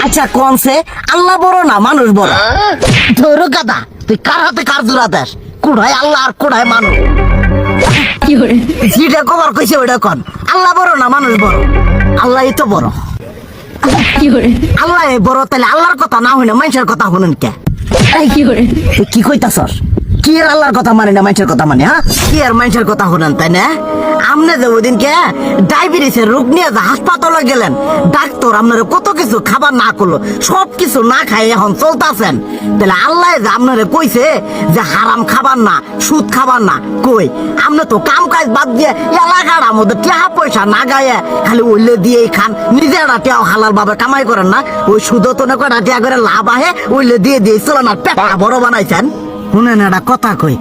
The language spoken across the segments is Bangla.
আচ্ছা কোনছে আল্লাহ বড় না মানুষ বড়? ধরো গাদা, তুই কার হাতে কার জোড়া দেশ? কোড়ায় আল্লাহ আর কোড়ায় মানুষ। যেটা কবার কইছে ওইটা কন। আল্লাহ বড় না মানুষ বড়? আল্লাহ তো বড়। আল্লাহ বড়, তাহলে আল্লাহর কথা না হই না মানুষের কথা শুনেন কে? কি কইতাছস? কি আর আল্লাহর কথা মানে না মানুষের কথা মানে? হ্যাঁ, কি আর মানুষের কথা শুনেন তাই না? আমনে যে ওই দিনকে ডায়াবেটিসের রোগ নিয়ে যে হাসপাতালে গেলেন, ডাক্তার আপনারা কত কিছু খাবার না করলো, সব কিছু না খাই এখন চলতেছেন। তাহলে আল্লাহ যে আপনারা কইছে যে হারাম খাবার না, সুদ খাবার না, কই আপনি তো কাম কাজ বাদ দিয়ে এলাকার আমাদের টাকা পয়সা না গায়ে খালি ওইলে দিয়েই খান, নিজেরা টেও হালাল ভাবে কামাই করেন না, ওই সুদ তো না কটা টিয়া করে লাভ আহে ওইলে দিয়ে দিয়ে চলেন আর পেট বড় বানাইছেন। শুনেন একটা কথা কই,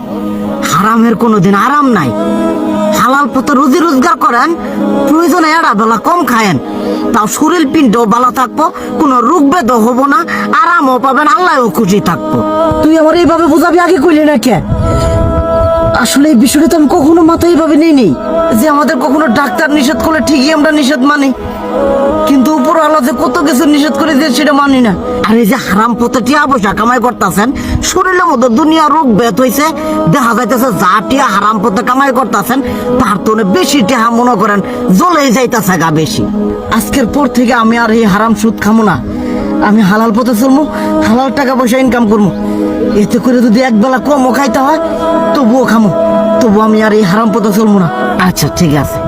হারামের কোনোদিন আরাম নাই। হালাল পথে রুজি রোজগার করেন, প্রয়োজনে এড়া বেলা কম খায়েন, তাও শরীর পিণ্ডও ভালো থাকবো, কোনো রোগ বেদও হবো না, আরামও পাবেন, আল্লাহও খুশি থাকবো। তুই আমার এইভাবে বুঝাবি আগে কইলি না কে? আসলে এই বিষয়টা তো আমি কখনো মাথায় এইভাবে নিইনি যে আমাদের কখনো ডাক্তার নিষেধ করলে ঠিকই আমরা নিষেধ মানি, কিন্তু উপর আল্লাহ যে কত কিছু নিষেধ করে দিয়ে সেটা মানি না। আর এই যে হারাম পথে টিয়া পয়সা কামাই করতেছেন, শরীরের মধ্যে দুনিয়া রোগ বেত হয়েছে, দেখা যাইতেছে যা টিয়া হারাম পথে কামাই করতেছেন তার তো বেশি টিয়া মনে করেন জ্বলে যাইতেছে গা বেশি। আজকের পর থেকে আমি আর এই হারাম সুদ খামো না, আমি হালাল পথে চলবো, হালাল টাকা পয়সা ইনকাম করবো। এতে করে যদি একবেলা কমও খাইতে হয় তবুও খামো, তবু আমি আর এই হারাম পথে চলবো না। আচ্ছা ঠিক আছে।